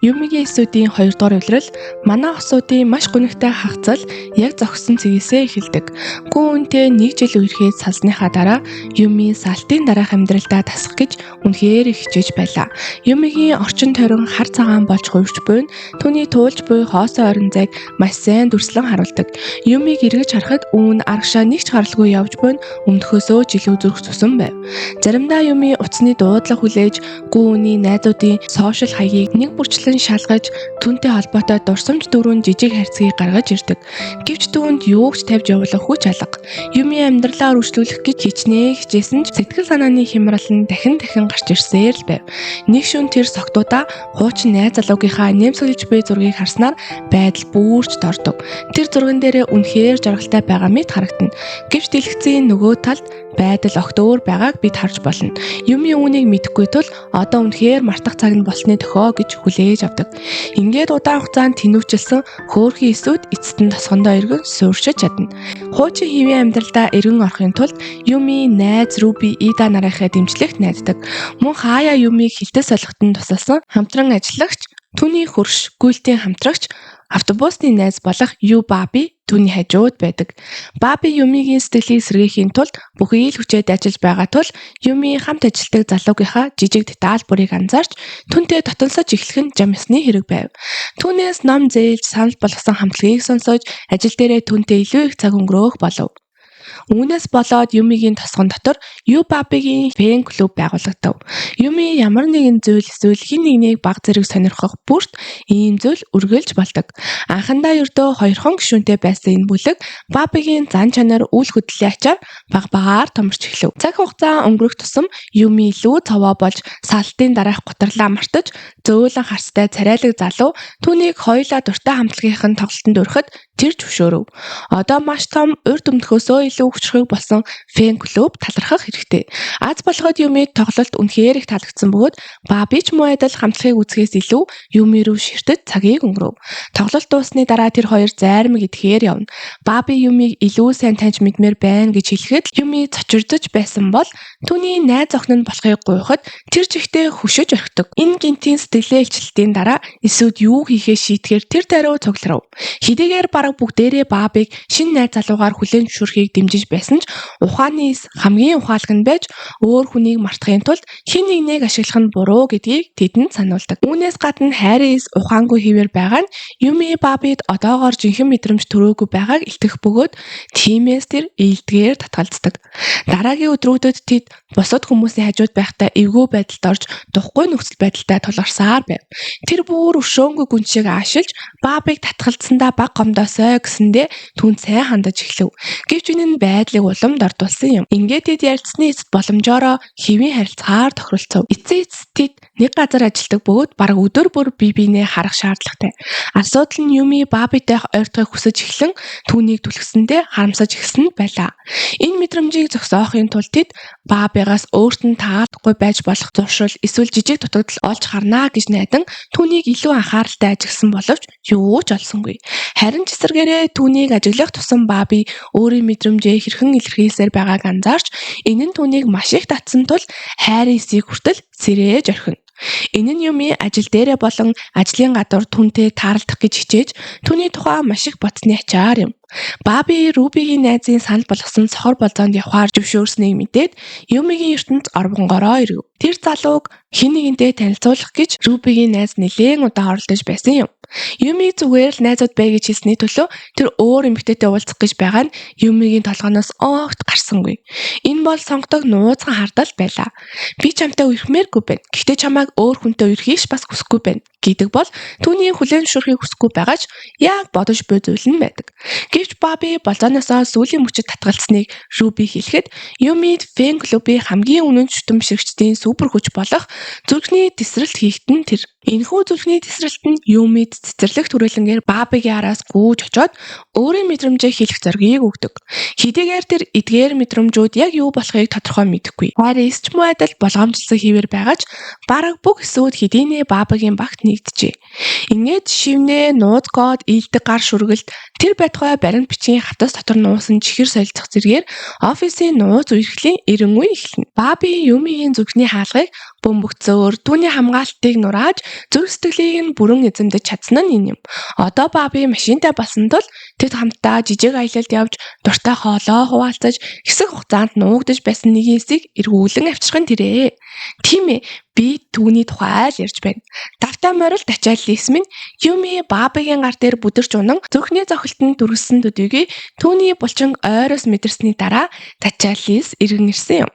Юмигийн эсүүдийн 2 дугаар улирал манай осуудын маш гонигтай хагацал яг зогссон цэгээсээ эхэлдэг. Гүн үнтэй 1 жил үерхээд салсныхаа дараа Юми салтын дараах амьдралдаа тасах гэж үнэхээр их хичээж байлаа. Юмигийн орчин тойрон хар цагаан болж хувирч буйн түүний туулж буй хоосой орон зайг маш сайн дүрслэн харуулдаг. Юмиг эргэж харахад үүн аргашаа нэг ч гаралгүй явж буйн өмнөхөөсөө жилүү зүрх цусан байв. Заримдаа Юми утасны дуудлага хүлээж гүн үний найзуудын сошиал хаягийг нэг бүрчлэн шалгаж түүнтэй холбоотой дурсамж дөрвөн жижиг хайрцгийг гаргаж ирдэг. Гэвч түүнд юу ч тавьж явуулах хүч алга. Юми амьдралаа өргөжлүүлэх гэж хичнээн хичээсэн ч сэтгэл санааны хямрал нь дахин гарч ирсээр л байв. Нэг шөнө тэр согтуудаа хуучин найз залуугийнхаа нэмсгэлж буй зургийг харснаар байдал бүрч дордог. Тэр зурган дээрээ үнэхээр жаргалтай байгаа мэт харагдана. Гэвч дэлгэцийн нөгөө талд байдал огт өөр байгааг бид харж болно. Юми үүнийг мэдэхгүй тул одоо үнэхээр мартах цаг нь болсны тохио гэж хүлээж авдаг. Ингээд удаан хугацаанд тэнүүчилсэн хөөрхөн эсүүд эцэст нь тосгондоо эргэн сууршиж чадна. Хуучин хэвийн амьдралдаа эргэн орохын тулд Юми найз Руби Ида нарынхаа дэмжлэгт найддаг. Мөн хаяа Юмиг хилтэс солихтод тусалсан хамтран ажиллагч, түүний хөрш гүйлтийн хамтрагч, автобусны найз болох Баби түүний хажууд байдаг. Баби Юмигийн сэтгэлийг сэргээхийн тулд бүхий л хүчээд ажиллаж байгаа тул Юми хамт ажилладаг залуугийнхаа жижиг деталь бүрийг анзаарч түүнтэй дотонсож эхлэх нь жамсны хэрэг байв. Түүнээс ном зээлж санал болгосон хамтлагийг сонсож ажил дээрээ түүнтэй илүү их цаг өнгөрөөх болов. Үүнээс болоод Юмигийн тосгон дотор Бабигийн фэн клуб байгуулагдав. Юми ямар нэгэн зүйл эсвэл хэн нэгнийг баг зэрэг сонирхох бүрт ийм зүйл үргэлж болдог. Анхандаа ердөө 2 гишүүнтэй байсан энэ бүлэг Бабигийн зан чанар үйл хөдлөлийн ачаар багаар томорч эхлэв. Цаг хугацаа өнгөрөх тусам Юми илүү цаваа болж салтын дараах гутарлаа мартаж зөөлөн харцтай царайлаг залуу түүнийг хоёулаа дуртай хамтлагийнхан тоглолтод өрөхөд тэр зөвшөөрөв. Одоо маш том урд өмдөхөөсөө илүү хүчрхэг болсон фэн клуб талархах хэрэгтэй. Аз болоход Юмид тоглолт үнэхээр их таалагдсан бөгөөд Баби ч муу адил хамтлагийг үзэхээс илүү Юми рүү ширтэд цагийг өнгөрөв. Тоглолт дуусны дараа тэр хоёр зайрмаг идэхээр явна. Баби Юмиг илүү сайн таньж мэдмээр байна гэж хэлэхэд Юми цочирдож байсан бол түүний найз охин нь болохыг гуйхад тэр жигтэй хөшөж орхидог. Энэ гинтийн сэтгэлээ илчлэлтийн дараа эсүүд юу хийхээ шийтгэхээр тэр даруй цугларав. Хэдийгээр бараг бүгдээрээ Бабиг шинэ найз залуугаар хүлээн зөвшөөрөхийг дэмжиж байсан ч ухааны хамгийн ухаалаг нь байж өөр хүнийг мартахын тулд хэн нэгнийг ашиглах нь буруу гэдгийг тэдэнд сануулдаг. Үүнээс гадна хайрын ухаангүй хэвээр байгаа нь Юми Бабид одоогоор жинхэнэ мэдрэмж төрөөгүй байгааг илтгэх бөгөөд тиймээс тэр ээлдгээр татгалздаг. Дараагийн өдрүүдэд тэд бусад хүмүүсийн хажууд байхдаа эвгүй байдалд орж духгүй нөхцөл байдалтай тулгарсаар байв. Тэр бүр өшөөнгүй гүн шиг аашилж Бабиг татгалзсандаа баг гомдоосой гэсэндээ түүнд сайн хандаж эхлэв. Гэвч энэ нь байдлыг уламд ордуулсан юм. Ингээд тэд ярилцсны эцэст боломжоор хэвийн харилцаагаар тохиролцов. Эцэст тэд нэг газар ажилладаг бөгөөд бараг өдөр бүр бие биенээ харах шаардлагатай. Асуудал нь Юми Бабитай ойртохыг хүсэж эхлэн түүнийг түлхсэндээ харамсаж эхэлсэн байлаа. Энэ мэдрэмжийг зогсоохын тулд тэд Бабигаас өөрт нь таалахгүй байж болох зуршил эсвэл жижиг дутагдал олж харнаа гэж найдан түүнийг илүү анхааралтай ажигласан боловч юу ч олсонгүй. Харин ч эсвэргээрээ түүнийг ажиглах тусам Баби өөрийн мэдрэмжээ хэрхэн илэрхийлсээр байгааг анзаарч энэ нь түүнийг маш их татсан тул хайрын эсийг хүртэл сэрээж орхино. Энэ нь Юми ажил дээрээ болон ажлын гадуур түүнтэй таарлах гэж хичээж түүний тухай маш их бодсны ачаар юм. Баби Рубигийн найзын санал болгосон сохор болзоонд явахаар зөвшөөрснийг мэдээд Юмигийн ертөнд орбонгороо ирэв. Тэр залууг хэн нэгэнтэй танилцуулах гэж Рубигийн найз нэлээд удаа оролдож байсан юм. Юми зүгээр л найзууд бай гэж хэлсний төлөө тэр өөр эмэгтэйтэй уулзах гэж байгаа нь Юмигийн толгоноос огт гарсангүй. Энэ бол сонгодог нууцхан хардал байлаа. Би чамтай үерхмээргүй байна. Гэхдээ чамайг өөр хүнтэй үерхийш бас хүсэхгүй байна гэдэг бол түүний хүлээн зөвшөөрөхийг хүсэхгүй байгаа ч яг бодож буй зүйл нь байдаг. Гэвч Баби болзооноосоо сүүлийн мөчөд татгалцсныг Руби хэлэхэд Юмид фэн клубын хамгийн үнэн чөтөн бишрэгчдийн супер хүч болох зүрхний тесрэлт хийхэд нь тэр. Энэхүү зүрхний тесрэлт нь Юмид цэцэрлэг түрээлэнгээр Бабигийн араас гүйж очоод өөрийн мэдрэмжээ хэлэх зоргийг өгдөг. Хэдийгээр тэр эдгээр мэдрэмжүүд яг юу болохыг тодорхой мэдэхгүй. Хайр эсч муу адил болгоомжлсон хэвээр байгаач бараг бүх эсүүд хэдийнэ Бабигийн багт нэгджээ. Ингээд шивнээ, нууц код, ийдэг гар шүргэлт тэр байтугай баримт бичгийн хатас дотор нуусан чихэр солилцох зэргээр офисын нууц үерхлийн эрен үе эхэлнэ. Баби Юмигийн зүрхний хаалгыг Бөмбөгцөөр түүний хамгаалтыг нурааж зүрх сэтгэлийг нь бүрэн эзэмдэж чадсан нь энэ юм. Одоо Баби машинтай болсон тул тэд хамтдаа жижиг аялалд явж дуртай хоолоо хуваалцаж хэсэг хугацаанд нуугдаж байсан нэг хэсгийг эргүүлэн авчрах нь тэрээ. Тийм ээ, би түүний тухай л ярьж байна. Давтай морил тачаал Лисмин Юми Бабигийн гар дээр бүдэрч унан зүрхний зохилтод дүрссэн төдийгүй түүний булчин ойроос мэдэрсний дараа тачаал Лис иргэн ирсэн юм.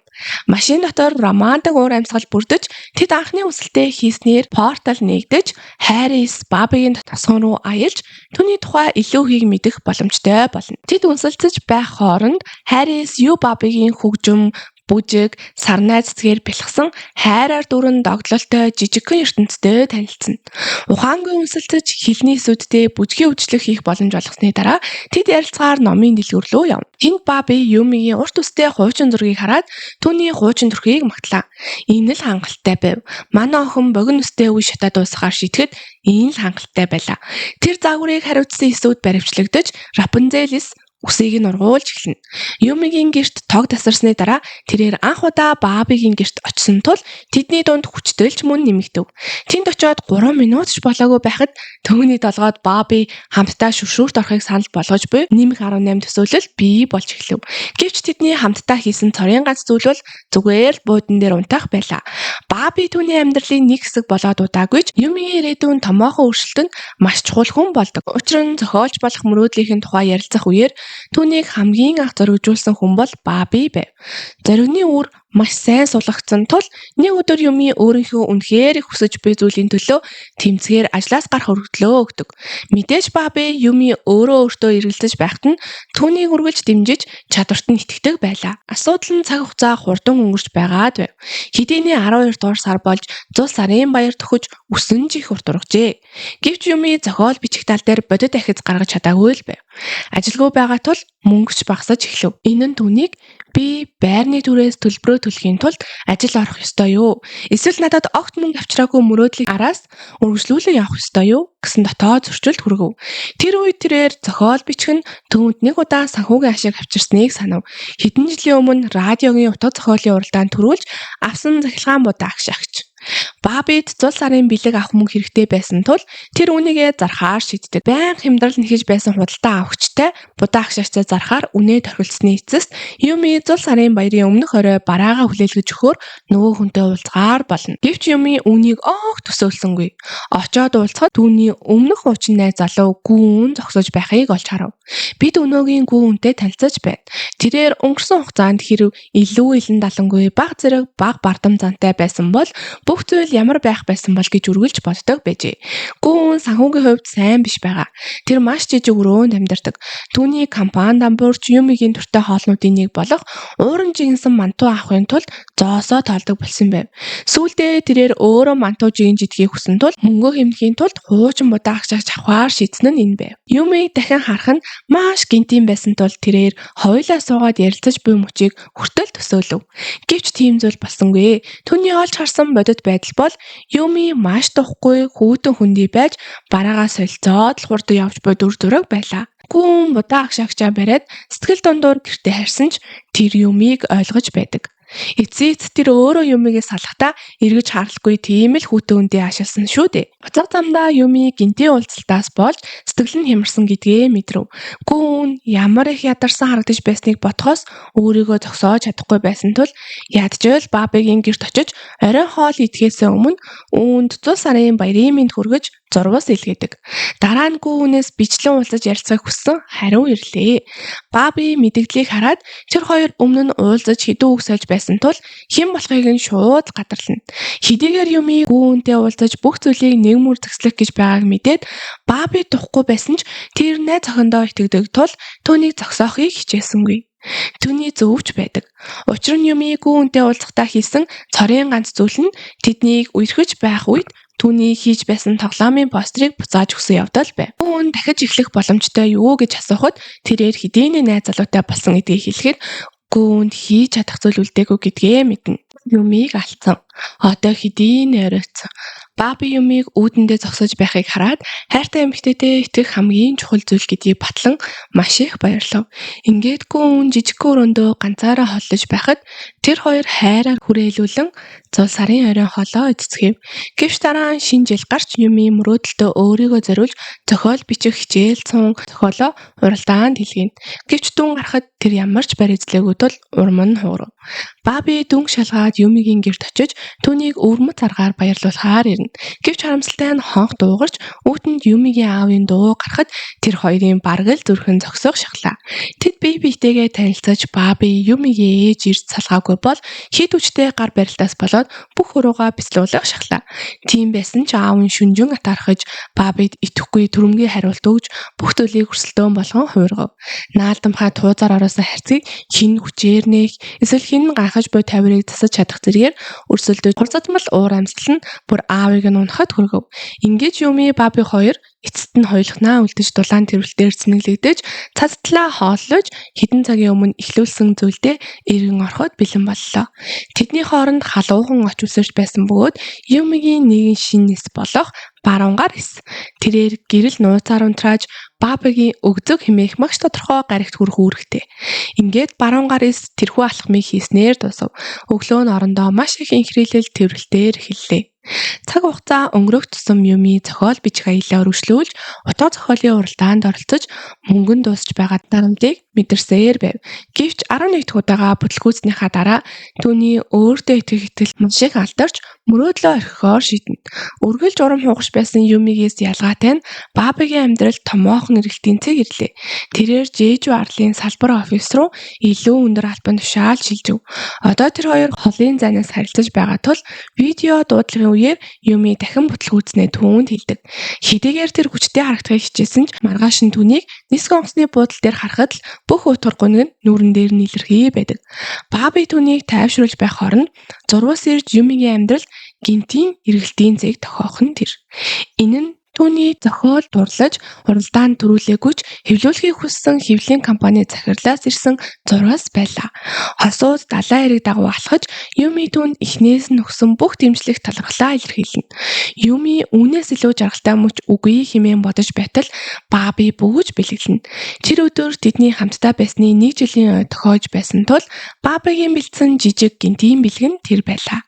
Машин дотор романтик уур амьсгал бүрдэж тэд анхны үсэлтээ хийснээр портал нэгдэж Харрис Бабигийн тосгон руу аялж түүний тухай илүү ихийг мэдэх боломжтой болно. Тэд үнсэлцэж байх хооронд Харрис Ю Бабигийн хөгжим бүжиг, сарнай цэцгээр бэлгсэн хайраар дүүрэн догдлолтой жижигхэн ертөнцтэй танилцсан. Ухаангүй үнсэлцэж хэлний сүддээ бүжгийн үйлчлэг хийх боломж олгосны дараа тэд ярилцгаар номын дэлгүүр рүү явна. Тэнд Баби Юмигийн урт үстэй хуучин зургийг хараад түүний хуучин төрхийг магтлаа. Энэ л хангалттай байв. Манай охин богино үстэй үе шатаад дуусахаар шийтгэхэд энэ л хангалттай байлаа. Тэр загварыг хариуцсан эсүүд баривчлагдаж Рапунзелис үсийг нь ургуулж эхэлнэ. Юмигийн гэрт тог тасарсны дараа тэрээр анх удаа Бабигийн гэрт очисон тул тэдний дунд хүчтэлж мөн нэмэгдэв. Тэнд очиод 3 минут ч болоогүй байхад төвний толгойд Баби хамтдаа шүршүүрт орохыг санал болгож буй нэмэх 18 төсөөлөл бий болж эхлэв. Гэвч тэдний хамтдаа хийсэн цорын ганц зүйл бол зүгээр л буудан дээр унтах байлаа. Баби түүний амьдралын нэг хэсэг болоод удаагүй ч Юмигийн ирээдүйн томоохон өөрчлөлтөнд маш чухал хүн болдог. Учир нь зохиолч болох мөрөөдлийнхэн тухай ярилцах үеэр түүнийг хамгийн анх зоригжуулсан хүн бол Баби байв. Зоригны үр маш сайн сулгагдсан тул нэг өдөр Юми өөрийнхөө үнэхээр их хүсэж буй зүйлийн төлөө тэмцгээр ажлаас гарах өргөдлөө өгдөг. Мэдээж Баби Юми өөртөө эргэлзэж байхад нь түүнийг үргэлж дэмжиж чадварт нь итгэдэг байлаа. Асуудал нь цаг хугацаа хурдан өнгөрч байгаад байв. Хэдийний 12 дугаар сар болж зул сарын баяр төхөж өсөн ч их урт ургажээ. Гэвч Юми зохиол бичих тал дээр бодит ахиц гаргаж чадаагүй л байв. Ажилгүй байгаа тул мөнгөч багасаж эхлэв. Энэ нь түүнийг би байрны түрээс төлбөрөө төлөхийн тулд ажил орох ёстой юу? Эсвэл надад огт мөнгө авчраагүй мөрөөдлийг араас үргэлжлүүлэн явах ёстой юу гэсэн дотоод зөрчилд хүргэв. Тэр үед тэрээр зохиол бичих нь түүнд нэг удаа санхүүгийн ашиг авчирсныг санав. Хэдэн жилийн өмнө радиогийн утга зохиолын уралдаанд төрүүлж авсан захилгаан будаагш агч. Бабид зул сарын бэлэг авах мөнгө хэрэгтэй байсан тул тэр үнийгээ зархаар шийддэг. Байнга хямдрал нэхэж байсан худалдаа авахчтай будаагшаачтай зархаар үнэ тохиролцсны эцэст Юми зул сарын баярын өмнөх орой бараагаа хүлээлгэж өгөхөөр нөгөө хүнтэй уулзгаар болно. Гэвч Юми үнийг огт төсөөлсөнгүй. Очоод уулзахад түүний өмнөх хуучин найз залуу гүүн зогсож байхыг олж харав. Бид өнөөгийн гүүнтэй танилцаж байна. Тэрээр өнгөрсөн хугацаанд хэрв илүү илэн далангүй баг зэрэг баг бардам зантай байсан бол бүх зүйл ямар байх байсан бол гэж үргэлж боддог байжээ. Гүүн санхүүгийн хувьд сайн биш байгаа. Тэр маш жижиг өрөөнд амьдардаг. Түүний компани дампуурч Юмигийн туртай хоолнуудын нэг болох ууран жигэнсэн мантуу авахын тулд зоосоо тоолдог болсон байв. Сүүлдээ тэрээр өөрөө мантуу жигэн жидгийг хүсэн тул мөнгө хэмнэхийн тулд хуучин будаагчаач авахар шийдсэн нь энэ байв. Юмиг дахин харах нь маш гинтийн байсан тул тэрээр хоёулаа суугаад ярилцаж буй мөчийг хүртэл төсөөлөв. Гэвч тийм зүйл болсонгүй. Түүний олж харсан бодит байдал бол Юми маш тухгүй хүүтэн хүндий байж бараагаа солилцоод л хурд явж буй дүр зураг байлаа. Гүүн будаагч агчаа бариад сэтгэл дундуур гэртээ харсан ч тэр Юмиг ойлгож байдаг. Эцэст тэр өөрөө Юмигээ салахтаа эргэж харалгүй тийм л хүүтэн үндэ ашигласан шүү дээ. Буцах замдаа Юми гинтийн уулзалтаас болж сэтгэл нь хямарсан гэдгээ мэдрэв. Гүүн ямар их ядарсан харагдаж байсныг бодхоос өөрийгөө зогсоож чадахгүй байсан тул ядчил Бабигийн гэрт очиж оройн хоол идэхээс өмнө үүнд зул сарын баярын мэнд хүргэж зурвас илгээдэг. Дараа нь гүүнээс бичлэн уулзаж ярилцахыг хүссэн хариу ирлээ. Баби мэдэгдлийг хараад тэр хоёр өмнө нь уулзаж хэдэн үг сольж байсан тул хэн болохыг нь шууд гадарлана. Хэдийгээр Юми гүүнтэй уулзаж бүх зүйлийг нэг мөр зэгслэх гэж байгааг мэдээд Баби тухгүй байсан ч тэр найз охиндоо итгэдэг тул түүнийг зогсоохыг хичээсэнгүй. Түүний зөвч байдаг. Учир нь Юми гүүнтэй уулзахдаа хийсэн цорын ганц зүйл нь тэднийг үерхэж байх үед түүний хийж байсан тоглоомын постерыг буцааж өгсөн явдал байв. Гүүн дахиж эхлэх боломжтой юу гэж асуухад тэрээр хэдийний найз залуутай болсон гэдгийг хэлэхэд гүүнд хийж чадах зүйл үлдээгүй гэдгээ мэднэ. Юмиг алдсан. Одоо хэдийн ойрооцсон. Баби юмыг үүдэндээ зогсож байхыг хараад хайртай эмэгтэйдээ итгэх хамгийн чухал зүйл гэдгийг батлан маш их баярлав. Ингээд гүн жижигхэн өрөөндөө ганцаараа холлож байхад тэр хоёр хайраар хүрээлүүлэн зул сарын оройн хоолоо идцгээв. Гэвч дараа нь шинэ жил гарч Юми мөрөөдөлтөө өөрийгөө зориулж зохиол бичих хичээл цун зохиолоо уралдаанд хэлгэн. Гэвч дүн гарахад тэр ямар ч барь эзлээгүй тул урам нь хуурав. Баби дүнг шалгаад Юмигийн гэрт очиж түүнийг өвөрмөц аргаар баярлуулахаар ирнэ. Гэвч харамсалтай нь хонх дуугарч үүтэнд Юмигийн аавын дуу гарахад тэр хоёрын бараг л зүрхэн зогсох шахлаа. Тэд бие биетэйгээ танилцаж Баби Юмигийн ээж ирж салгаагүй бол хид үчтэй гар барилтаас болоод бүх уруугаа бяцлуулах шахлаа. Тийм байсан ч аав нь шүнжин атаархаж Бабид итгэхгүй түрэмгий хариулт өгж бүх зүйлийг өрсөлдөөн болгон хуургав. Наалдамхай туузаар ороосон харьцыг хин хүчээр нээх эсвэл хин гайхаж буй тавирыг засаж чадах зэргээр өрсөлдөж хурцадмал уур амьсгал нь бүр аавыг нь унахад хүргэв. Ингээд Юми Баби хоёр эцэст нь хоёулахнаа үлдэж дулаан тэрвэлтээр цэнэглэгдэж цацтлаа хооллож хэдэн цагийн өмнө эхлүүлсэн зүйлдээ эргэн ороход бэлэн боллоо. Тэдний хооронд халуухан оч үсэрч байсан бөгөөд Юмигийн нэгэн шинэс болох баруун гар ис. Тэрээр гэрэл нууцаар унтрааж Бабигийн өгзөг хэмээх магш тодорхой гаригт хүрэх үүрэгтэй. Ингээд баруун гар ис тэрхүү алхмыг хийснээр дуусав. Өглөө нь орондоо маш их инхрийлэл тэрвэлтээр эхэллээ. Цаг хугацаа өнгөрөх тусам Юми зохиол бичих аяллаа өргөжлүүлж утга зохиолын уралдаанд оролцож мөнгөн дуусч байгаа дарамтыг мэдэрсээр байв. Гэвч 11 дахь удаага бүтлгүүцснийхаа дараа түүний өөртөө итгэх итгэл маш их алдарч мөрөөдлөө орхихоор шийднэ. Үргэлж урам хугарч байсан Юмигээс ялгаатай нь Бабигийн амьдралд томоохон эргэлтийн цэг ирлээ. Тэрээр Жээжүү арлын салбар офис руу илүү өндөр албан тушаал шилжив. Одоо тэр хоёр холын зайнаас харилцаж байгаа тул видео дуудлагын үеэр Юми дахин бүтлгүүцнээ түүнд хэлдэг. Хэдийгээр тэр хүчтэй харагдахыг хичээсэн ч маргааш нь түүнийг нисэх онгоцны буудал дээр харахад л бүх утга гуниг нь нүүрэн дээр нийлэрхий байдаг. Баби түүнийг тайвшруулж байх хооронд зурвас ирж Юмигийн амьдрал гинтийн эргэлтийн зэг тохиох нь тэр. Энэ нь түүний зохиол дурлаж уралдаанд төрүүлээгүйч хэвлүүлэхийг хүссэн хэвлэлийн компани захирлаас ирсэн зурвас байлаа. Хосууд далайн эрэг дагуу алхаж Юми түүнд эхнээс нь өгсөн бүх дэмжлэг талархлаа илэрхийлнэ. Юми үүнээс илүү жаргалтай мөч үгүй хэмээн бодож байтал Баби бөгөөж бэлэглэнэ. Тэр өдөр тэдний хамтдаа байсны 1 жилийн ой тохиож байсан тул Бабигийн бэлдсэн жижиг гинтийн бэлгэн тэр байлаа.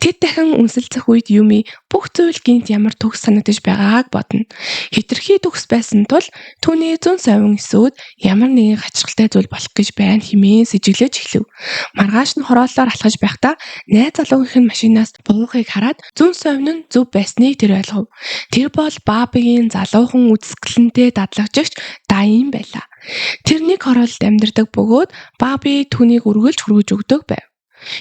Тэд дахин үнсэлцэх үед Юми бүх зүйл гинт ямар төгс санагдаж байгааг бодно. Хитрхи төгс байсан тул түүний зүүн совин эсүүд ямар нэгэн гачирхалтай зүйл болох гэж байна хэмээн сэжиглэж эхлэв. Маргааш нь хорооллоор алхаж байхдаа найз залуугийн машинаас буухыг хараад зүүн совин нь зөв байсныг тэр ойлгов. Тэр бол Бабигийн залуухан үзэсгэлэнтэй дадлагжигч Дайн байлаа. Тэр нэг хороололд амьдардаг бөгөөд Баби түүнийг үргэлж хүргэж өгдөг байв.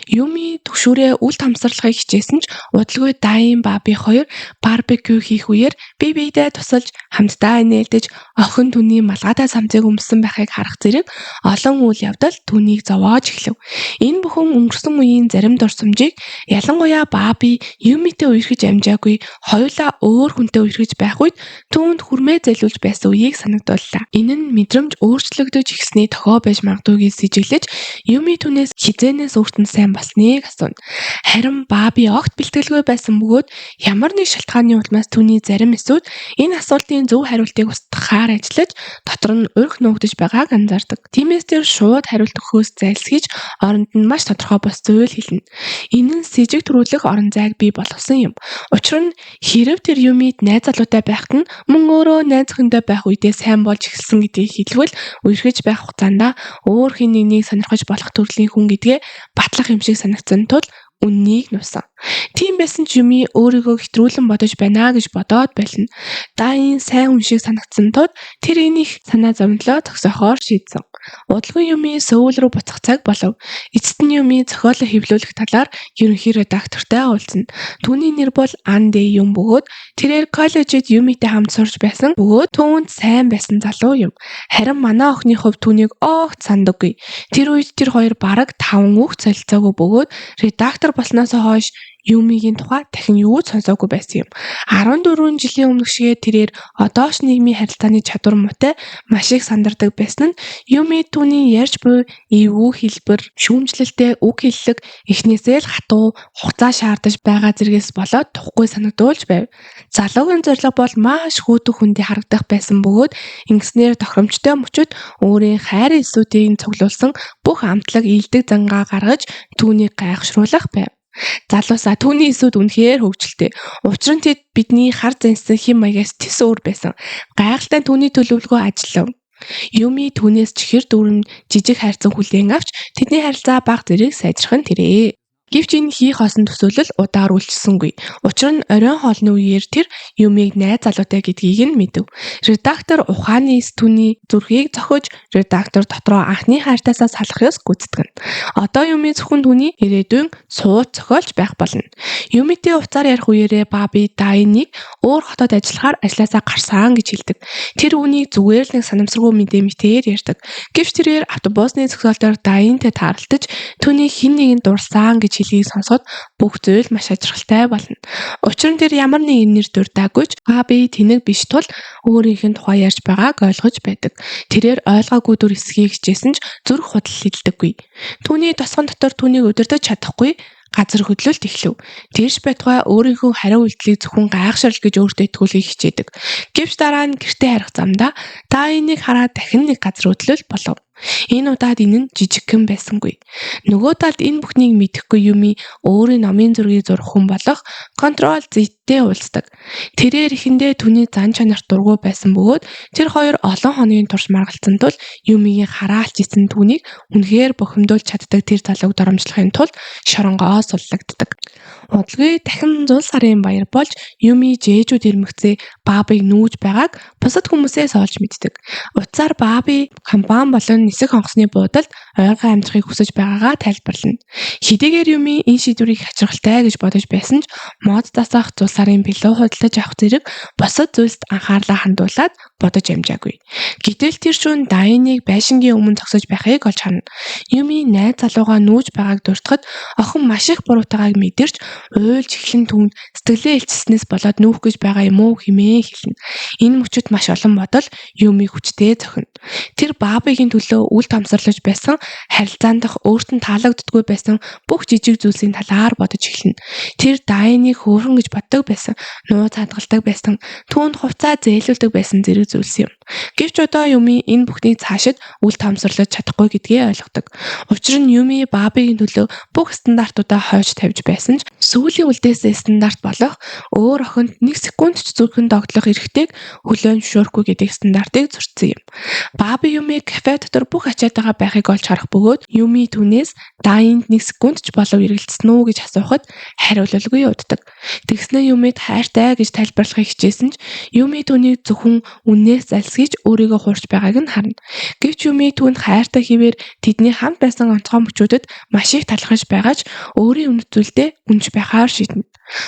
Юми төгшүүрээ үл тамсарлахыг хичээсэн ч удалгүй Дайн Баби хоёр барбекю хийх үеэр бие биедээ тусалж хамтдаа инээлдэж охин түүний малгайтай самцыг өмссөн байхыг харах зэрэг олон үйл явдал түүнийг зовоож эхлэв. Энэ бүхэн өнгөрсөн үеийн зарим дурсамжийг ялангуяа Баби Юмитэй үерхэж амжаагүй хоёулаа өөр хүнтэй үерхэж байх үед түүнд хүрмээ зайлуулж байсан үеийг санагдууллаа. Энэ нь мэдрэмж өөрчлөгдөж ихсний тохио байж магадгүй гэж сэжиглэж Юми түүнээс хизээнээс өөртөө сайн болсныг асууна. Харин Баби огт бэлтгэлгүй байсан бөгөөд ямар нэг шалтгааны улмаас түүний зарим эсүүд энэ асуултын зөв хариултыг устгахаар ажиллаж дотор нь урх нуугдж байгааг анзаардаг. Тиймээс тэр шууд хариулт өгөхөөс зайлсхийж оронд нь маш тодорхой бос зүйл хэлнэ. Энэ нь сэжиг төрүүлэх орон зайг бий болгосон юм. Учир нь хэрэв тэр Юмид найз залуутай байхад нь мөн өөрөө найз охиндоо байх үедээ сайн болж эхэлсэн гэдгийг хэлвэл үерхэж байх хугацаанд өөр хин нэгнийг сонирхож болох төрлийн хүн гэдгээ батлах юм шиг санагдсан тул үннийг нуусан. Тийм байсан ч Юми өөрийгөө хэтрүүлэн бодож байна гэж бодоод байлна. Дайн сайн хүн шиг санагдсан тул тэр энийг санаа зовнилоо зогсоохоор шийдсэн. Удалгүй Юми Сөүл рүү буцах цаг болов. Эцэст нь Юми зохиолоо хэвлүүлэх талаар ерөнхий редактортай уулзна. Түүний нэр бол Анди юм бөгөөд тэрээр коллежид Юмитэй хамт сурч байсан бөгөөд түүнд сайн байсан залуу юм. Харин манай охины хувьд түүнийг огт сандаггүй. Тэр үед тэр хоёр бараг 5 үг солилцоогүй бөгөөд редактор болсноос хойш Юмигийн тухай дахин юу ч сонсоогүй байсан юм. 14 жилийн өмнөх шигээ тэрээр одоо ч нийгмийн харилцааны чадвар муутай маш их сандардаг байсан нь Юми түүний ярьж буй эвгүй хэлбэр, шүүмжлэлтэй үг хэллэг эхнээсээ л хатуу хугацаа шаардаж байгаа зэргээс болоод тухгүй санагдуулж байв. Залуугийн зорилго бол маш хүүтэн хүндий харагдах байсан бөгөөд ингэснээр тохиромжтой мөчөд өөрийн хайр эсүүдийг цуглуулсан бүх амтлаг ийдэг зангаа гаргаж түүнийг гайхшруулах байв. Залуусаа түүний эсүүд үнэхээр хөвгчлээ. Учир нь тэд бидний хар зансан хэм маягаас тис өөр байсан. Гайхалтай түүний төлөвлөгөө ажиллав. Юми түүнээс чихэр дүүрэн жижиг хайрцаг хүлээн авч тэдний харилцаа баг зэрэг сайжрах нь тэрээ. Гэвч энэ хий хоосон төсөөлөл удаар үйлчилсэнгүй. Учир нь оройн хоолны үеэр тэр Юмиг найз залуутай гэдгийг нь мэдэв. Редактор ухааны эс түүний зүрхийг зохиж, редактор дотроо анхны хайртаасаа салах ёс гүйцэтгэв. Одоо Юми зөвхөн түүний ирээдүйн сууц зохиолч байх болно. Юмитэй уцаар ярих үеэрээ Баби Дайныг өөр хотод ажиллахаар ажилласаа гарсан гэж хэлдэг. Тэр үүнийг зүгээр л нэг санамсаргүй мэдээ ярьдаг. Гэвч тэрээр автобусны зохиолоор Дайнтай таарлаж түүний хэн нэгэнд дурлсан гэж хэлхийг сонсоход бүх зүйл маш ажиргалтай болно. Учир нь тэр ямар нэгэн нэр дурдаагүйч Баби тэнэг биш тул өөрийнх нь тухай ярьж байгааг ойлгож байдаг. Тэрээр ойлгоогүй дүр эсхийг хичээсэн ч зүрх худал хилдэггүй. Түүний тосгон дотор түүнийг удирдах чадахгүй газар хөдлөлт эхлэв. Тэрш байтугай өөрийнхөө хариу үйлдэлийг зөвхөн гайхшрал гэж өөртөө итгүүлэхийг хичээдэг. Гэвч дараа нь гэртээ харих замдаа та энийг хараад дахин нэг газар хөдлөл болов. Энэ удаад энэ нь жижигхэн байсангүй. Нөгөө талд энэ бүхнийг мэдэхгүй Юми өөрийн номын зургийг зурх хүн болох контрол зэттэй уулздаг. Тэрээр ихэндээ түүний зан чанарт дургүй байсан бөгөөд тэр хоёр олон хоногийн турш маргалцсан тул Юмигийн хараалч эзэн түүнийг үнэхээр бохимдуулж чаддаг тэр залууг доромжлохын тулд шоронгоо суллагддаг. Удалгүй дахин зул сарын баяр болж Юми жээжүүд ирмэгцээ Бабыг нүүж байгааг бусад хүмүүсээс олж мэддэг. Утсаар Баби компани болон нисэх онгоцны буудалд ойрхон амьдрахыг хүсэж байгаагаа тайлбарлана. Хэдийгээр Юми энэ шийдвэрийг хачирхалтай гэж бодож байсан ч мод засах зул сарын бэлэн худалдаж авах зэрэг бусад зүйлд анхаарлаа хандуулад бодож амжаагүй. Гэтэл тэр шөнө Дайныг байшингийн өмнө зогсож байхыг олж харна. Юми найз залуугаа нүүж байгааг дуртахад охин маш их буруутайгааг мэдэрч уйлж эхлэн түүнд сэтгэлээ илчилснээс болоод нүүх гэж байгаа юм уу хэмээн хэлнэ. Энэ мөчөд маш олон бодол Юми хүчтэй зохино. Тэр Бабигийн төлөө үл тамсарлаж байсан харилцаанд дах өөрт нь таалагддаггүй байсан бүх жижиг зүйлсийн талаар бодож эхэлнэ. Тэр Дайныг хөөрхөн гэж боддог байсан, нууц хадгалдаг байсан, түүнд хувцас зээлүүлдэг байсан зэрэг зүйлс юм. Гэвч одоо Юми энэ бүхнийг цаашид үл тамсарлаж чадахгүй гэдгээ ойлгодог. Учир нь Юми Бабигийн төлөө бүх стандартуудаа хойж тавьж байсан ч сүүлийн үлдээс стандарт болох өөр охинд 1 секунд ч зүрхэн догтлох эрхтэйг хүлээн зөвшөөрөхгүй гэдэг стандартыг зөрчсөн юм. Баби Юмиг кафе дотор бүх ачаатайгаа байхыг олж харах бөгөөд Юми түүнээс Дайнд 1 секунд ч болов эргэлдсэн үү гэж асуухад хариулалгүй уддаг. Тэгснэ Юмид хайртай гэж тайлбарлахыг хичээсэн ч Юми түүнийг зөвхөн үннээс залсгийж өөрийгөө хуурч байгааг нь харна. Гэвч Юми түүнд хайртай хэвээр тэдний хамт байсан онцгой мөчүүдэд маш их талархаж байгаа ч өөрийн үнэт зүйлдээ үнж байхаар шийднэ.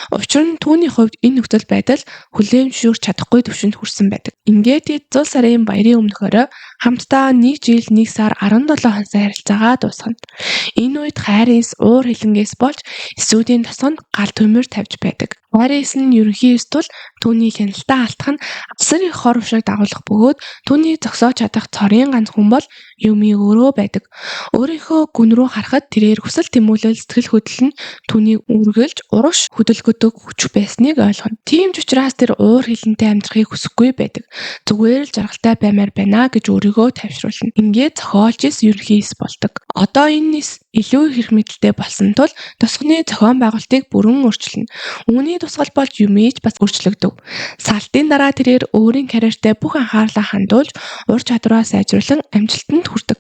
Учир нь түүний хувьд энэ нөхцөл байдал хүлээн зөвшөөрч чадахгүй түвшинд хүрсэн байдаг. Ингээд тэд зул сарын баярын өмнөх орой хамтдаа 1 жил 1 сар 17 хоног харилцаагаа дуусгана. Энэ үед хайрын уур хилэнгээс болж эсүүдийн тосгонд гал төмөр тавьж байдаг. Хайрын нь ерөнхий эс тул түүний хяналтаа алдах нь асар их хор уршиг дагуулах бөгөөд түүнийг зогсоож чадах цорын ганц хүн бол Юми өөрөө байдаг. Өөрийнхөө гүн рүү харахад тэрээр хүсэл тэмүүлэл сэтгэл хөдлөл нь түүнийг үргэлж урагш хөдөлгөдөг хүч байсныг ойлгоно. Тийм ч учраас тэр уур хилэнтэй амьдрахыг хүсэхгүй байдаг. Зүгээр л жаргалтай баймаар байна гэж өөрийгөө тавьшруулна. Ингээд зохиолч ерөнхий эс болдог. Одоо энэ эс илүү их мэдэлтэй болсон тул тосгоны зохион байгуулалтыг бүрэн өөрчилнө. Үүний тусгал болж Юмич бас өөрчлөгдөв. Салтын дараа тэрээр өөрийн карьертэй бүх анхаарлаа хандуулж ур чадвараа сайжруулан амжилтанд хүрдэг.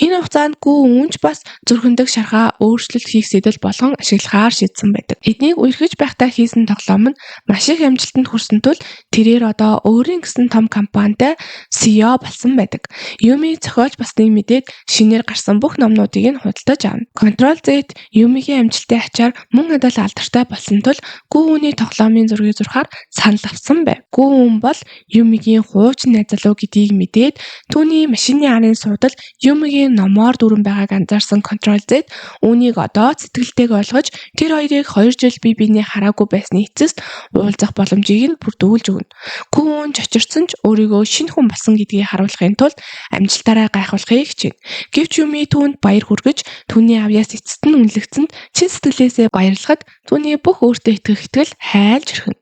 Энэ хугацаанд гүү үүнч бас зүрхэндх шархаа өөрчлөлт хийх сэтэл болгон ашиглахаар шийдсэн байдаг. Эднийг үерхэж байхдаа хийсэн тоглоом нь маш их амжилтанд хүрсэн тул тэрээр одоо өөрийн гэсэн том компанитай CEO болсон байдаг. Юми зохиолч басныг мэдээд шинээр гарсан бүх номнуудыг нь худалдаж авна. Control Z Юмигийн амжилтын ачаар мөн адил алдартай болсон тул гүү үүний тоглоомын зургийг зурхаар санал авсан байв. Гүү хүн бол Юмигийн хуучин найз залуу гэдгийг мэдээд түүний машины арын суудал Юмигийн номоор дүрэн байгааг анзаарсан Control Z үүнийг одоо сэтгэлтэйг ойлгож тэр хоёрыг 2 жил бие биенээ хараагүй байсны эцэст уулзах боломжийг нь бүрдүүлж өгнө. Гүн чочирсон ч өөрийгөө шинэ хүн болсон гэдгийг харуулахын тулд амжилтаараа гайхуулахыг хичээнэ. Гэвч Юми түүнд баяр хүргэж түүний авьяас эцэст нь үнэлэгцэнд чин сэтгэлээсээ баярлахад түүний бүх өөртөө итгэх итгэл хайлж ирхэн.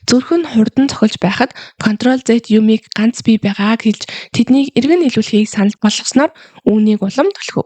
Зүрх нь хурдан цохилж байхад Control Z Юмиг ганц бий байгааг хэлж тэднийг эргэн нийлүүлэхийг санал болгосноор үүнийг улам түлхэв.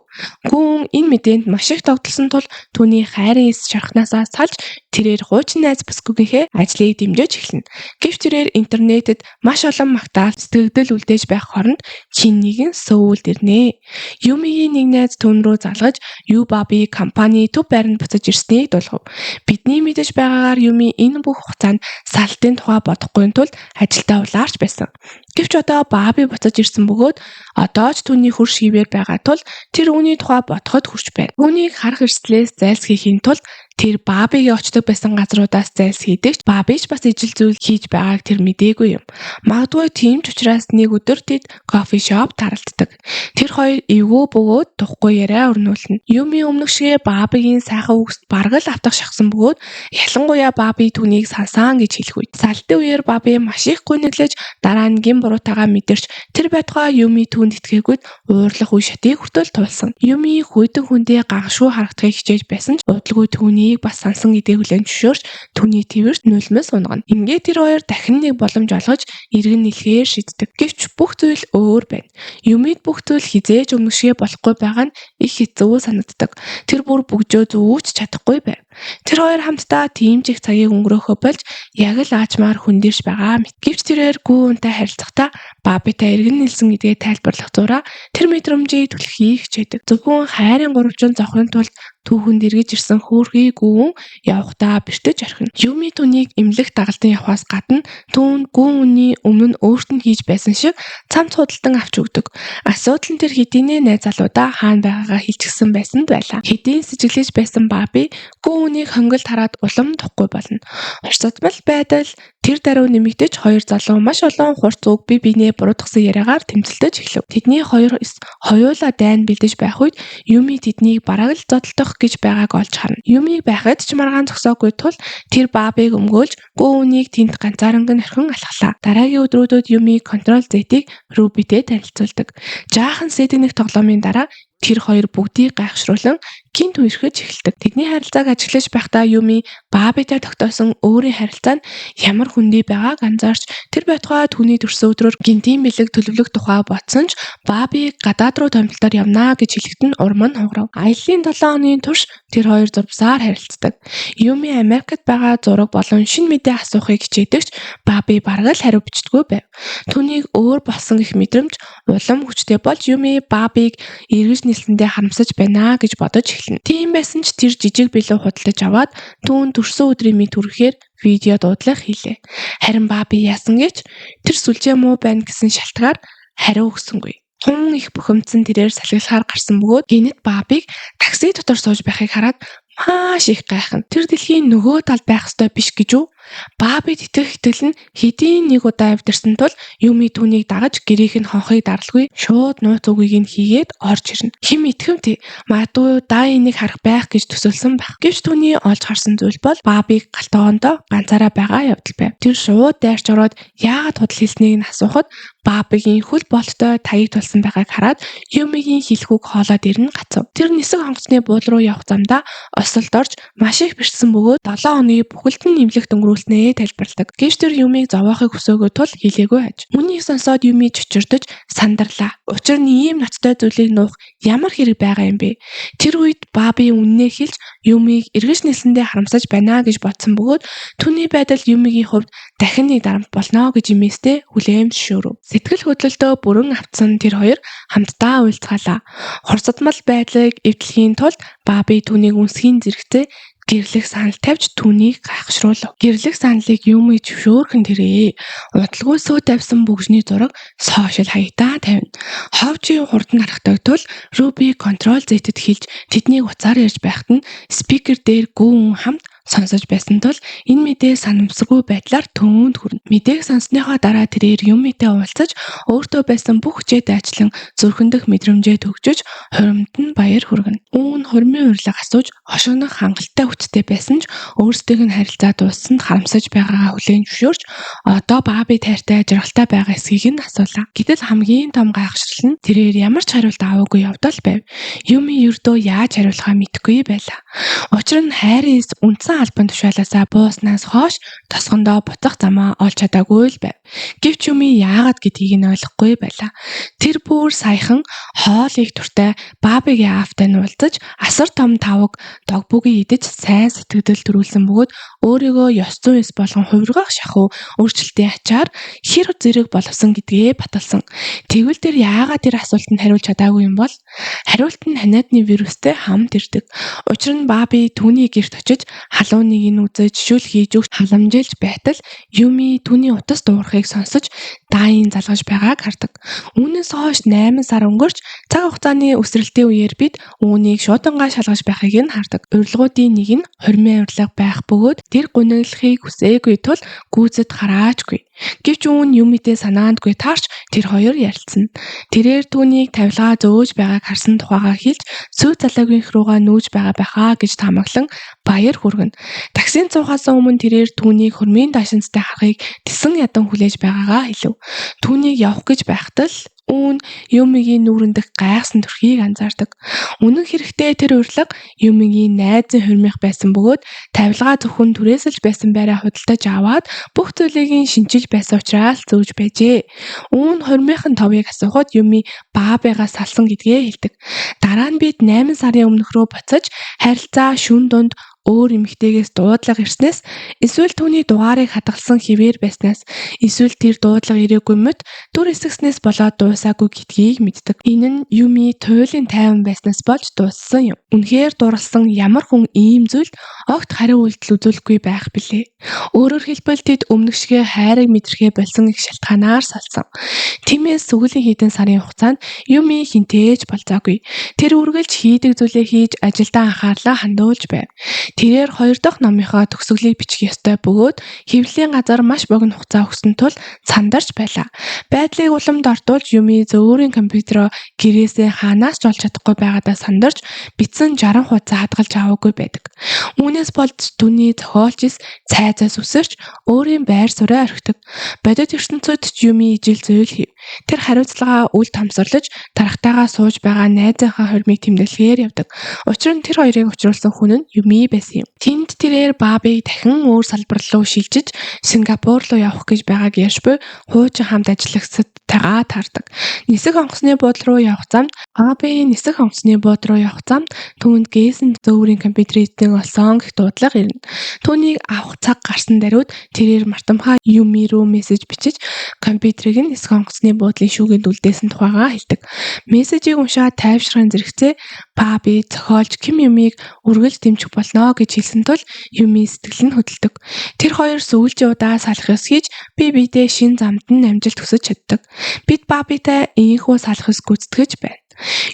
Гүн энэ мэдээнд маш их тогтолсон тул түүний хайрын эс шархнаасаа салж тэрээр хуучин найз бүсгүйгийнхээ ажлыг дэмжиж эхэлнэ. Гэвч тэрээр интернетэд маш олон магтаал сэтгэгдэл үлдээж байх хооронд хин нэгэн сөүлд ирнэ. Юмигийн нэг найз түүн рүү залгаж Юбаби компани төв байранд буцаж ирснийг дуулгав. Бидний мэдэж байгаагаар Юми энэ бүх хугацаанд салтын тухай бодохгүй тул ажилдаа улаарч байсан. Гэвч одоо Баби буцаж ирсэн бөгөөд одоо ч түүний хөрш хിവэр байгаа тул тэр үүний тухай бодоход хүрч байна. Үүнийг харах эрсдлээс зайлсхийхийн тулд тэр Бабигийн очдог байсан газруудаас зайлсхийдэгч Бабич бас ижил зүйл хийж байгааг тэр мэдээгүй юм. Магадгүй тийм ч учраас нэг өдөр тэд кофе шоп таралддаг. Тэр хоёр эвгүй бөгөөд тухгүй яриа өрнүүлнэ. Юми өмнөх шигээ Бабигийн сайхан үгс бараг л автах шахсан бөгөөд ялангуяа Баби түүнийг сансаан гэж хэлэх үед салтын үеэр Баби маш их гүнэглэж дараа нь гин буруутайгаа мэдэрч тэр байтугай Юми түүнд итгээгүй уурлах үе шатыг хүртэл тулсан. Юми хүйдэн хүндээ ганшгүй харагдахыг хичээж байсан ч удалгүй түүнийг бас сансан гэдгийг хүлээн зөвшөөрч түүний твэрт нулимс унгана. Ингээд тэр хоёр дахин нэг боломж олгож эргэн нийлэхээр шийддэг. Гэвч бүх зүйл өөр байна. Юмид бүх зүйл хизээж өмнөх шиг болохгүй байгаа нь их хэцүү санагддаг. Тэр бүр бүгжөө зүүж чадахгүй байв. Тэр хоёр хамтдаа тийм ч их цагийг өнгөрөөхөө болж яг л аачмаар хүндэрч байгаа мэт. Гэвч тэрээр гүүнтэй харилцахдаа Бабитай эргэн нийлсэн гэдгээ тайлбарлах зураа тэр мэдрэмжийг түлххийг хичээдэг. Зөвхөн хайрын гурвалжин зовхын тулд түүхэнд эргэж ирсэн хөөрхий гүүн явхдаа бэртэж орхино. Юми түүнийг эмнэлэг дагалдан явахаас гадна түүнд гүүн үний өмнө нь өөрт нь хийж байсан шиг цамц худалдан авч өгдөг. Асуудал нь тэр хэдийнэ найз залуудаа хаана байгаагаа хэлчихсэн байсан байлаа. Хэдийн сэжиглэж байсан Баби гүүн үнийг хонголд хараад улам тухгүй болно. Орцодмол байдал тэр даруй нэмэгдэж хоёр залуу маш олон хурц үг бие биенээ буруутгасан яриагаар тэмцэлдэж эхлэв. Тэдний хоёулаа дайн бэлдэж байх үед Юми тэднийг бараг л зодтолдох гэж байгааг олж харна. Юмиг байхад ч маргаан зогсоогүй тул тэр Бабиг өмгөөлж гүүнийг тэнд ганцаарнг нь орхин алхлаа. Дараагийн өдрүүдэд Юми Control Z-ийг Ruby-тэй танилцуулдаг. Жаахан сэдэнэх тоглоомын дараа тэр хоёр бүгдийг гайхшруулан гинт үерхэж эхэлдэг. Тэдний харилцааг ажиглаж байхдаа Юми Бабитай тогтоосон өөрийн харилцаа нь ямар хүндий байгааг анзаарч тэр байтугай түүний төрсөн өдрөөр гинтийн бэлэг төлөвлөх тухай бодсон ч Баби гадаад руу томилтоор явнаа гэж хэлэхэд нь урам нь хугарав. Аяллаа 7 хоногийн турш тэр хоёр зурвсаар харилцдаг. Юми Америкт байгаа зураг болон шинэ мэдээ асуухыг хичээдэгч Баби бараг л хариу бичдэггүй байв. Түүнийг өөр болсон гэх мэдрэмж улам хүчтэй болж Юми Бабиг эргэж нийлсэндээ харамсаж байна гэж бодож эхэлнэ. Тийм байсан ч тэр жижиг билүү худалдаж аваад түүн төрсөн өдрийн мэд хүрэхээр видео дуудлага хийлээ. Харин Баби яасан гэж тэр сүлжээ муу байна гэсэн шалтгаар хариу өгсөнгүй. Хун их бухимдсан тэрээр салхилахаар гарсан бөгөөд гинэт Бабиг такси дотор сууж байхыг хараад маш их гайхна. Тэр дэлхийн нөгөө талд байх ёстой биш гэж үү? Бабид итгэх итгэл нь хэдийн нэг удаа авдирсан тул Юми түүнийг дагаж гэрийнх нь хонхыг даралгүй шууд нууц үгийг нь хийгээд орж ирнэ. Хэм итгэвтэй магадгүй даа энийг харах байх гэж төсөөлсөн байх. Гэвч түүний олж харсан зүйл бол Бабиг галтгоондоо ганцаараа байгаа явдал байв. Тэр шууд дайрч ороод яагаад худал хэлснийг нь асуухад Бабигийн хөл болттой таяг тулсан байгааг хараад Юмигийн хэлхүүг хоолоод ирнэ гацав. Тэр нисэг хонгоцны буул руу явх замдаа осолд орж маш их бэрчсэн бөгөөд 7 хоногийн бүхэлдэн нэмлэгт өнгөрүүлснээ тайлбарладаг. Гэвч тэр Юмиг зовоохыг хүсээгөө тул хэлээгүй аж. Үнийг сонсоод Юми чөчөрдөж сандарлаа. Учир нь ийм ноцтой зүйлийг нуух ямар хэрэг байгаа юм бэ? Тэр үед Баби үннээ хэлж Юмиг эргэж нийлсэндээ харамсаж байна гэж бодсон бөгөөд түүний байдал Юмигийн хувьд дахин нэг дарамт болно гэж имээстэй хүлээн зөвшөөрөв. Сэтгэл хөдлөлтөө бүрэн автсан тэр хоёр хамтдаа уулзгаалаа. Хурцдмал байдлыг эвдлэхийн тулд Баби түүнийг үнсхийн зэрэгцээ гэрлэх санал тавьж түүнийг гайхшруулав. Гэрлэх саналыг Юми зөвшөөрхөн тэрээ. Удалгүй сүү тавьсан бүгжний зураг сошиал хаягдаа тавина. Ховжийн хурдан харахдаг тул Ruby Control Z-д хэлж тэднийг уцаар ярьж байхад нь спикер дээр гүүн хамт сонсож байсан тул энэ мэдээ санамсаргүй байдлаар түүнд хүрнэ. Мэдээг сонссныхоо дараа тэрээр Юмитэй уулзаж өөртөө байсан бүх хүчээ дайчлан зүрхэндх мэдрэмжээ төгжиж хуримд нь баяр хүргэнэ. Үүн хормын урилга асууж хошигнох хангалттай хүчтэй байсан ч өөрсдийнх нь харилцаа дууссанд харамсаж байгаагаа хүлээн зөвшөөрч одоо Баби тайртай жаргалтай байгаа эсхийг нь асуулаа. Гэтэл хамгийн том гайхшрал нь тэрээр ямар ч хариулт аваагүй явдал байв. Юми ердөө яаж хариулахаа мэдэхгүй байлаа. Учир нь Харис үндсэн албан тушаалаасаа бууснаас хойш тосгондоо буцах замаа олж чадаагүй л байв. Гэвч Юми яагаад гэдгийг нь ойлгохгүй байлаа. Тэр бүр саяхан хоол их туртай Бабигийн аавтай нь уулзаж асар том тавг догбүгийн идэж сайн сэтгэл төрүүлсэн бөгөөд өөрийгөө ёс зүйн эс болгон хувиргах шахуу өөрчлөлтийн ачаар хэр зэрэг боловсон гэдгээ баталсан. Тэгвэл тэр яагаад тэр асуултанд хариулж чадаагүй юм бол? Хариулт нь ханиадны вирустэй хамт ирдэг. Учир нь Баби түүний гэрт очиж халууныг нь үзэж шүл хийж өгч халамжилж байтал Юми түүний утас дуурахыг сонсож даайн залгаж байгааг хардаг. Үүнээс хойш 8 сар өнгөрч цаг хугацааны үсрэлтийн үеэр бид үүнийг шуудангаа шалгаж байхыг нь хардаг. Урилгуудын нэг нь хормын урилга байх бөгөөд тэр гуниглахыг хүсээгүй тул гүйцэд хараачгүй. Гэвч үүн Юмитэй санаандгүй таарч тэр хоёр ярилцсан. Тэрээр түүнийг тавилгаа зөөж байгааг харсан тухайгаа хэлж сүү залаагийн руугаа нүүж байгаа байхаа гэж таамаглан баяр хүргэнэ. Таксинд суухаас өмнө тэрээр түүнийг хормын даашинзтай харахыг тэсэн ядан хүлээж байгаагаа хэлв. Түүнийг явах гэж байхдаа л үүн Юмигийн нүүрэндх гайхсан төрхийг анзаардаг. Үнэн хэрэгтээ тэр урилга Юмигийн найзын хормих байсан бөгөөд тавилгаа зөвхөн түрээсэлж байсан байраа худалдаж аваад бүх зүйлийг нь шинжиж байсан учраас зөөж байжээ. Үүн хормийнхэн товыг асуухад Юми Бабигаас салсан гэдгээ хэлдэг. Дараа нь бид 8 сарын өмнөх рүү буцаж харилцаа шүн дунд өөр эмэгтэйгээс дуудлага ирснээс эсвэл түүний дугаарыг хадгалсан хിവэр байснаас эсвэл тэр дуудлага ирээгүй мэт түр эсгснээс болоод дуусаагүй гэдгийг мэддэг. Энэ нь Юми туйлын тайван байснаас болж дууссан юм. Үнэхээр дурлсан ямар хүн ийм зүйл огт хариу үйлдэл үзүүлэхгүй байх билээ. Өөрөөр хэлбэл тэд өмнөх шигээ хайрыг мэдрэхээ болсон их шалтгаанаар салсан. Тиймээс сүүлийн хэдэн сарын хугацаанд Юми хинтээж болзаагүй. Тэр үргэлж хийдэг зүйлээ хийж ажилдаа анхаарлаа хандуулж байв. Тэрээр 2 дахь номынхоо төгсгөлийг бичих ёстой бөгөөд хэвлэлийн газар маш богино хугацаа өгсөн тул сандарч байлаа. Байдлыг уламд ортуулж Юми зөөврийн компьютероо гэрээсээ хаанаас ч олж чадахгүй байгаадаа сандарч битсэн 60 хуудас хадгалж аваагүй байдаг. Үүнээс болж түүний зохиолч цайзаас үсэрч өөрийн байр сууриа орхидог. Бодит ертөнцөд ч Юми ижил зүйл хийв. Тэр хариуцлагаа үл томсорлож тархтайгаа сууж байгаа найзынхаа хормыг тэмдэглэхээр явдаг. Учир нь тэр хоёрыг учруулсан хүн нь Юми байсан юм. Тэнд тэрээр Бабиг дахин өөр салбар руу шилжиж Сингапур руу явах гэж байгааг ярьж буй хуучин хамт ажиллагчдад таардаг. Нисэх онгоцны буудлын руу явах замд Баби нисэх онгоцны буудлын руу явах замд түүнд гээсэн зөөврийн компьютерийн эзэн олсон гэх дуудлага ирнэ. Түүнийг авах цаг гарсан даруйд тэрээр мартамхай Юми руу мессеж бичиж компьютерийг нь нисэх онгоцны буудлын шүүгэнд үлдээсэн тухайгаа хэлдэг. Мессежийг уншаад тайвшрахын зэрэгцээ Баби зохиолч Ким Юмиг үргэлж дэмжих болно гэж хэлсэн тул Юми сэтгэл нь хөдөлдөг. Тэр хоёр сүүлчийн удаа салах ёс хийж биедээ шин замд нь амжилт хүсэж чаддаг. Бид Бабитай ийхүү салах ёс гүйцэтгэж байна.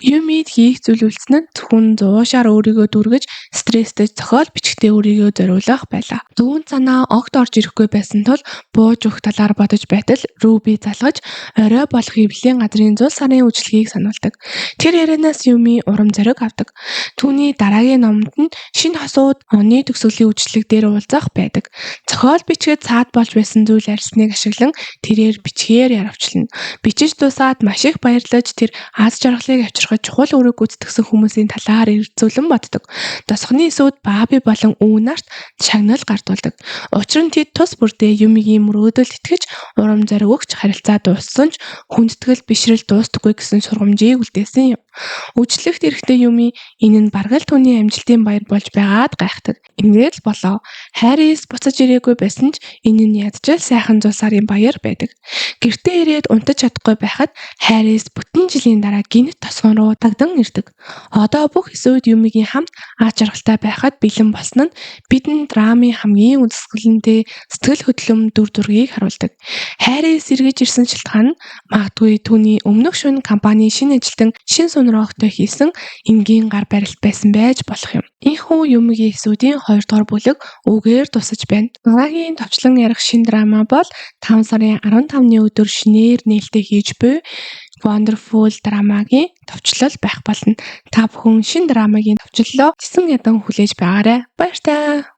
Юмид хийх зүйл үйлснэ нь зөвхөн зуушаар өөрийгөө дүргэж стресстэй зохиол бичгтээ өөрийгөө зориулах байлаа. Түүн санаа огт орж ирэхгүй байсан тул бууж өгөх талаар бодож байтал Руби залгаж орой болох хэвлэлийн газрын 100 сарын үйлчлэгийг сануулдаг. Тэр ярианаас Юми урам зориг авдаг. Түүний дараагийн номонд нь шинэ хосууд оны төгсгөлийн үйлчлэг дээр уулзах байдаг. Зохиол бичгээд цаад болж байсан зүйл арилсныг ашиглан тэрээр бичгээр яравчлана. Бичиж дуусаад маш их баярлаж тэр аз жаргалыг авчрахад чухал үүрэг гүйцэтгсэн хүмүүсийн талаар эргцүүлэн боддог. Тосгоны эсүүд Баби болон Үүн нарт шагнал гардуулдаг. Учир нь тэд тус бүрдээ Юмигийн мөрөөдөлд итгэж урам зориг өгч харилцаа дууссан ч хүндэтгэл бишрэл дуустдаггүй гэсэн сургамжийг үлдээсэн юм. Үжлэгт эрэхтэй Юми энэ нь бараг л түүний амжилтын баяр болж байгаад гайхдаг. Ингээд л болоо. Харис буцаж ирээгүй байсан ч энэ нь ядчил сайхан 100 сарын баяр байдаг. Гэртээ ирээд унтаж чадахгүй байхад Харис бүтэн жилийн дараа гинт тосгон руу дагдан ирдэг. Одоо бүх эсүүд Юмигийн хамт аз жаргалтай байхад бэлэн болсон нь бидэнд драмын хамгийн үзэсгэлэнтэй сэтгэл хөдлөм дүр зургийг харуулдаг. Харис эргэж ирсэн шалтгаан нь магадгүй түүний өмнөх шөнө компани шинэ ажилтан шин Монроогтой хийсэн энгийн гар барилт байсан байж болох юм. Энэхүү Юмигийн эсүүдийн 2 дугаар бүлэг үгээр тусаж байна. Дараагийн товчлон ярих шин драма бол 5 сарын 15-ны өдөр шинээр нээлттэй хийж буй Wonderful драмагийн товчлол байх болно. Та бүхэн шин драмагийн товчлолоо Жисэн ядан хүлээж байгаарай. Баяр таа.